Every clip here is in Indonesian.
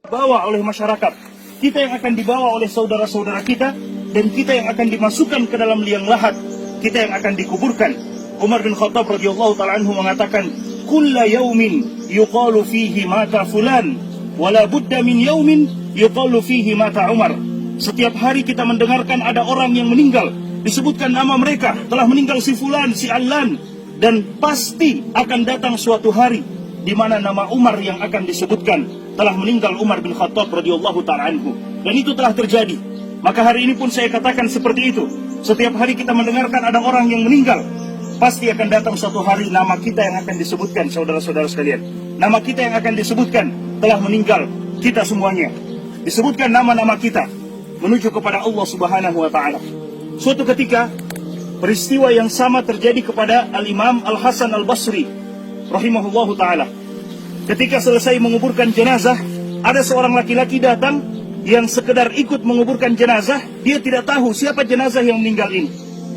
dibawa oleh masyarakat, kita yang akan dibawa oleh saudara-saudara kita, dan kita yang akan dimasukkan ke dalam liang lahat, kita yang akan dikuburkan. Umar bin Khattab radhiyallahu ta'ala anhu mengatakan, kulla yaumin yuqalu fihi mata fulan, wala budda min yaumin yuqalu fihi mata Umar. Setiap hari kita mendengarkan ada orang yang meninggal, disebutkan nama mereka, telah meninggal si fulan, si allan, dan pasti akan datang suatu hari di mana nama Umar yang akan disebutkan, telah meninggal Umar bin Khattab radhiyallahu ta'ala anhu. Dan itu telah terjadi. Maka hari ini pun saya katakan seperti itu. Setiap hari kita mendengarkan ada orang yang meninggal, pasti akan datang suatu hari nama kita yang akan disebutkan, saudara-saudara sekalian. Nama kita yang akan disebutkan, telah meninggal kita semuanya. Disebutkan nama-nama kita menuju kepada Allah Subhanahu wa ta'ala. Suatu ketika peristiwa yang sama terjadi kepada Al-Imam Al-Hasan Al-Basri rahimahullahu ta'ala. Ketika selesai menguburkan jenazah, ada seorang laki-laki datang yang sekedar ikut menguburkan jenazah. Dia tidak tahu siapa jenazah yang meninggal ini.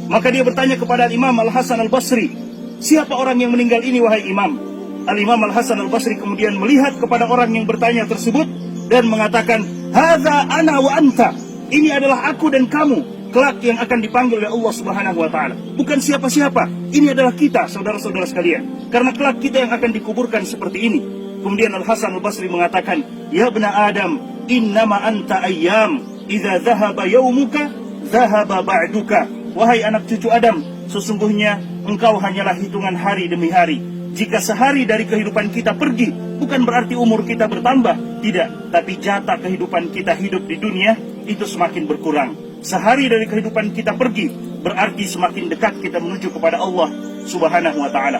Maka dia bertanya kepada Imam Al-Hasan Al-Basri, siapa orang yang meninggal ini wahai Imam? Al-Imam Al-Hasan Al-Basri kemudian melihat kepada orang yang bertanya tersebut dan mengatakan, hadza ana wa anta, ini adalah aku dan kamu kelak yang akan dipanggil oleh Allah Subhanahu wa ta'ala. Bukan siapa-siapa, ini adalah kita, saudara-saudara sekalian. Karena kelak kita yang akan dikuburkan seperti ini. Kemudian Al-Hasan Al-Basri mengatakan, ya bna Adam, innama anta ayyam, idza dhahaba yawmuka, dhahaba ba'duka. Wahai anak cucu Adam, sesungguhnya engkau hanyalah hitungan hari demi hari. Jika sehari dari kehidupan kita pergi, bukan berarti umur kita bertambah. Tidak, tapi jatah kehidupan kita hidup di dunia itu semakin berkurang. Sehari dari kehidupan kita pergi, berarti semakin dekat kita menuju kepada Allah Subhanahu wa ta'ala.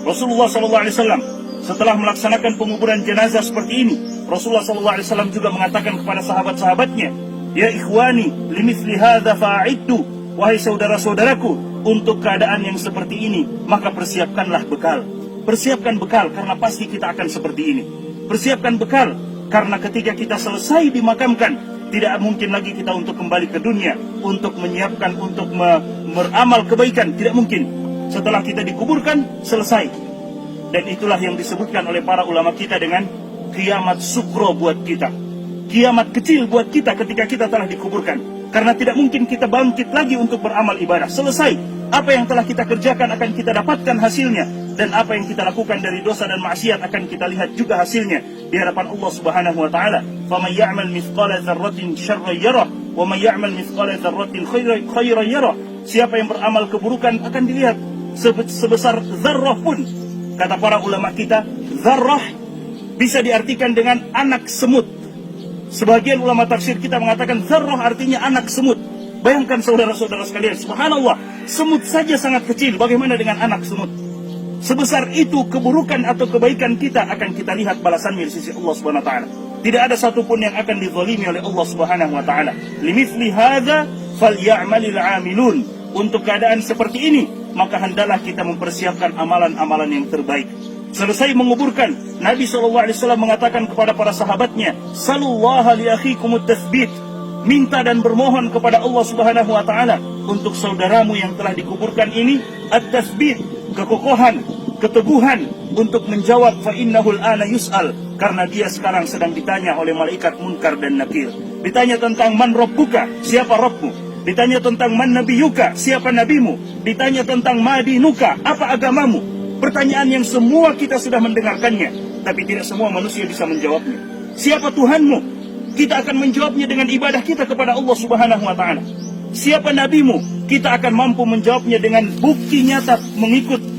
Rasulullah SAW setelah melaksanakan penguburan jenazah seperti ini, Rasulullah SAW juga mengatakan kepada sahabat-sahabatnya, ya ikhwani, limithli hadza fa'iddu, wahai saudara-saudaraku, untuk keadaan yang seperti ini, maka persiapkanlah bekal. Persiapkan bekal, karena pasti kita akan seperti ini. Persiapkan bekal, karena ketika kita selesai dimakamkan, tidak mungkin lagi kita untuk kembali ke dunia, untuk menyiapkan, untuk beramal kebaikan. Tidak mungkin. Setelah kita dikuburkan, selesai. Dan itulah yang disebutkan oleh para ulama kita dengan kiamat sukro buat kita. Kiamat kecil buat kita ketika kita telah dikuburkan. Karena tidak mungkin kita bangkit lagi untuk beramal ibadah. Selesai. Apa yang telah kita kerjakan akan kita dapatkan hasilnya. Dan apa yang kita lakukan dari dosa dan maksiat akan kita lihat juga hasilnya di hadapan Allah Subhanahu wa ta'ala. فَمَنْ يَعْمَلْ مِثْقَالَ ذَرَّةٍ شَرًّا يَرَهُ وَمَنْ يَعْمَلْ مِثْقَالَ ذَرَّةٍ خَيْرًا يَرَهُ. Siapa yang beramal keburukan akan dilihat sebesar zarrah pun. Kata para ulama kita, zarrah bisa diartikan dengan anak semut. Sebagian ulama tafsir kita mengatakan zarrah artinya anak semut. Bayangkan saudara-saudara sekalian, subhanallah, semut saja sangat kecil, bagaimana dengan anak semut? Sebesar itu keburukan atau kebaikan kita akan kita lihat balasannya di sisi Allah Subhanahu wa ta'ala. Tidak ada satupun yang akan dizalimi oleh Allah Subhanahu wa ta'ala. Limithli hadza falyamalil 'amilun. Untuk keadaan seperti ini, maka hendaklah kita mempersiapkan amalan-amalan yang terbaik. Selesai menguburkan, Nabi SAW mengatakan kepada para sahabatnya, Salullaha li akhikumut tathbit. Minta dan bermohon kepada Allah Subhanahu wa ta'ala untuk saudaramu yang telah dikuburkan ini at-tathbit, kekokohan, keteguhan untuk menjawab fa innahul ana yus'al, karena dia sekarang sedang ditanya oleh malaikat Munkar dan Nakir. Ditanya tentang man rabbuka, siapa Rabbmu? Ditanya tentang man nabiyuka, siapa nabimu? Ditanya tentang madinuka, apa agamamu? Pertanyaan yang semua kita sudah mendengarkannya, tapi tidak semua manusia bisa menjawabnya. Siapa Tuhanmu? Kita akan menjawabnya dengan ibadah kita kepada Allah Subhanahu wa ta'ala. Siapa nabimu? Kita akan mampu menjawabnya dengan bukti nyata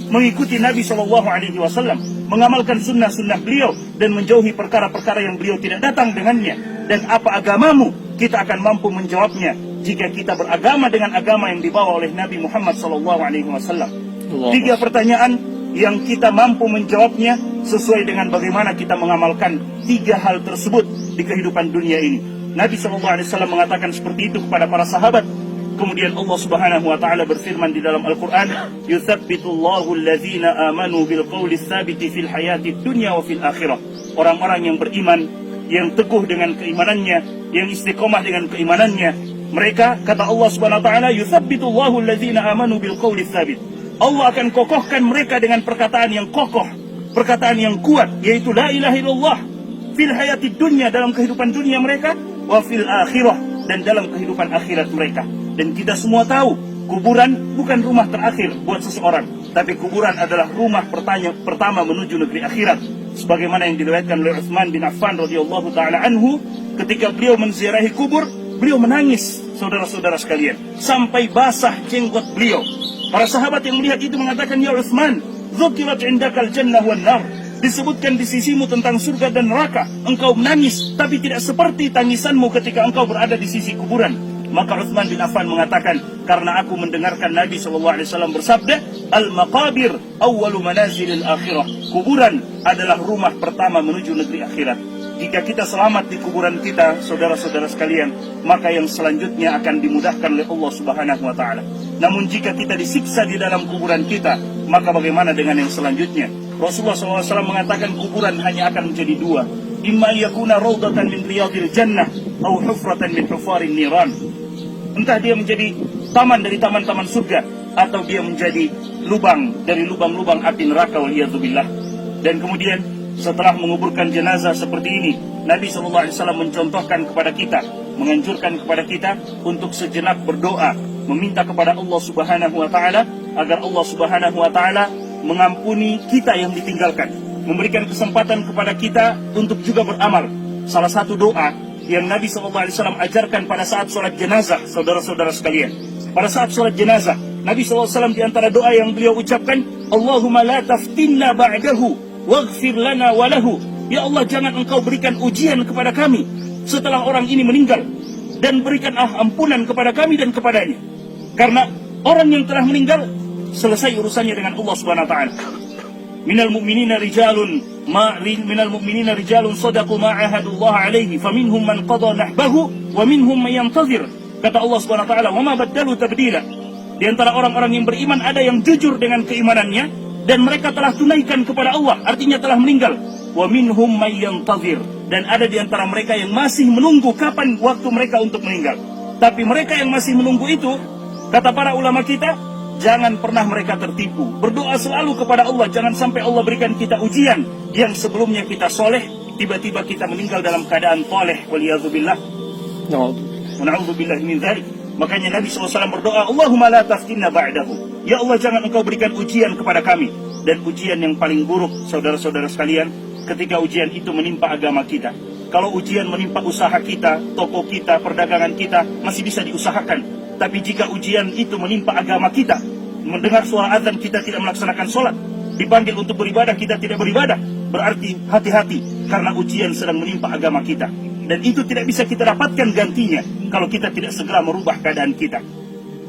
mengikuti Nabi SAW, mengamalkan sunnah-sunnah beliau dan menjauhi perkara-perkara yang beliau tidak datang dengannya. Dan apa agamamu? Kita akan mampu menjawabnya jika kita beragama dengan agama yang dibawa oleh Nabi Muhammad SAW. 3 pertanyaan yang kita mampu menjawabnya sesuai dengan bagaimana kita mengamalkan 3 hal tersebut di kehidupan dunia ini. Nabi SAW mengatakan seperti itu kepada para sahabat. Kemudian Allah Subhanahu wa ta'ala berfirman di dalam Al-Quran, Yuthabbitullahu allazina amanu bilqawli tsabiti fil hayatid dunya wa fil akhirah. Orang-orang yang beriman, yang teguh dengan keimanannya, yang istiqomah dengan keimanannya, mereka, kata Allah Subhanahu wa ta'ala, Yuthabbitullahu allazina amanu bilqawli tsabit. Allah akan kokohkan mereka dengan perkataan yang kokoh, perkataan yang kuat, yaitu la ilaha illallah, fil hayatid dunya, dalam kehidupan dunia mereka, wa fil akhirah, dan dalam kehidupan akhirat mereka. Dan kita semua tahu, kuburan bukan rumah terakhir buat seseorang, tapi kuburan adalah rumah pertama menuju negeri akhirat. Sebagaimana yang diriwayatkan oleh Utsman bin Affan radhiyallahu taala anhu, ketika beliau menziarahi kubur, beliau menangis, saudara-saudara sekalian, sampai basah jenggot beliau. Para sahabat yang melihat itu mengatakan, ya Utsman, dzukirat indakal jannah wan nar, disebutkan di sisimu tentang surga dan neraka, engkau menangis, tapi tidak seperti tangisanmu ketika engkau berada di sisi kuburan. Maka Utsman bin Affan mengatakan, karena aku mendengarkan Nabi SAW bersabda, al-maqabir awwalu manazilil akhirah, kuburan adalah rumah pertama menuju negeri akhirat. Jika kita selamat di kuburan kita, saudara-saudara sekalian, maka yang selanjutnya akan dimudahkan oleh Allah Subhanahu wa taala. Namun jika kita disiksa di dalam kuburan kita, maka bagaimana dengan yang selanjutnya? Rasulullah SAW mengatakan kuburan hanya akan menjadi dua, imma yakuna raudatan min riyadil jannah atau hufratan min hufarin niran. Entah dia menjadi taman dari taman-taman surga, atau dia menjadi lubang dari lubang-lubang api neraka, waliyadzubillah. Dan kemudian setelah menguburkan jenazah seperti ini, Nabi SAW mencontohkan kepada kita, menganjurkan kepada kita untuk sejenak berdoa, meminta kepada Allah Subhanahu wa taala agar Allah Subhanahu wa taala mengampuni kita yang ditinggalkan, memberikan kesempatan kepada kita untuk juga beramal. Salah satu doa yang Nabi SAW ajarkan pada saat sholat jenazah, saudara-saudara sekalian, pada saat sholat jenazah, Nabi SAW di antara doa yang beliau ucapkan, Allahumma la taftinna ba'dahu waghfir lana walahu, ya Allah, jangan engkau berikan ujian kepada kami setelah orang ini meninggal, dan berikan ampunan kepada kami dan kepadanya. Karena orang yang telah meninggal selesai urusannya dengan Allah Subhanahu wa taala. Minal mu'minina rijalun sadaqu ma ahadullah alaihi faminhum man qada nahbahu wa minhum man yantazir. Kata Allah Subhanahu wa taala, wa ma baddalu tabdila. Di antara orang-orang yang beriman ada yang jujur dengan keimanannya dan mereka telah tunaikan kepada Allah, artinya telah meninggal. Wa minhum man yantazir, dan ada di antara mereka yang masih menunggu kapan waktu mereka untuk meninggal. Tapi mereka yang masih menunggu itu, kata para ulama kita, jangan pernah mereka tertipu. Berdoa selalu kepada Allah, jangan sampai Allah berikan kita ujian yang sebelumnya kita soleh, tiba-tiba kita meninggal dalam keadaan toleh, waliyadzubillah. Na'udzubillah min dzalik. Makanya Nabi SAW berdoa, Allahumma la taftinna ba'dahu, ya Allah, jangan engkau berikan ujian kepada kami. Dan ujian yang paling buruk, saudara-saudara sekalian, ketika ujian itu menimpa agama kita. Kalau ujian menimpa usaha kita, toko kita, perdagangan kita, masih bisa diusahakan. Tapi jika ujian itu menimpa agama kita, mendengar suara azan kita tidak melaksanakan sholat, dipanggil untuk beribadah kita tidak beribadah, berarti hati-hati, karena ujian sedang menimpa agama kita. Dan itu tidak bisa kita dapatkan gantinya kalau kita tidak segera merubah keadaan kita.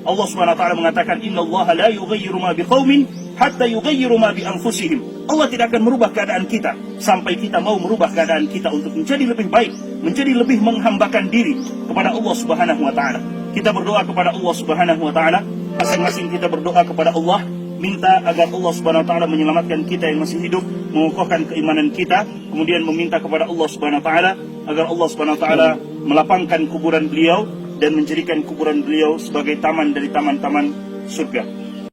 Allah Subhanahu wa taala mengatakan, innallaha la yughayyiru ma biqaumin hatta yughayyiru ma bi anfusihim. Allah tidak akan merubah keadaan kita sampai kita mau merubah keadaan kita untuk menjadi lebih baik, menjadi lebih menghambakan diri kepada Allah Subhanahu wa taala. Kita berdoa kepada Allah Subhanahu wa taala, masing-masing kita berdoa kepada Allah, minta agar Allah Subhanahu wa taala menyelamatkan kita yang masih hidup, mengokohkan keimanan kita, kemudian meminta kepada Allah Subhanahu wa taala agar Allah Subhanahu wa taala melapangkan kuburan beliau dan menjadikan kuburan beliau sebagai taman dari taman-taman surga.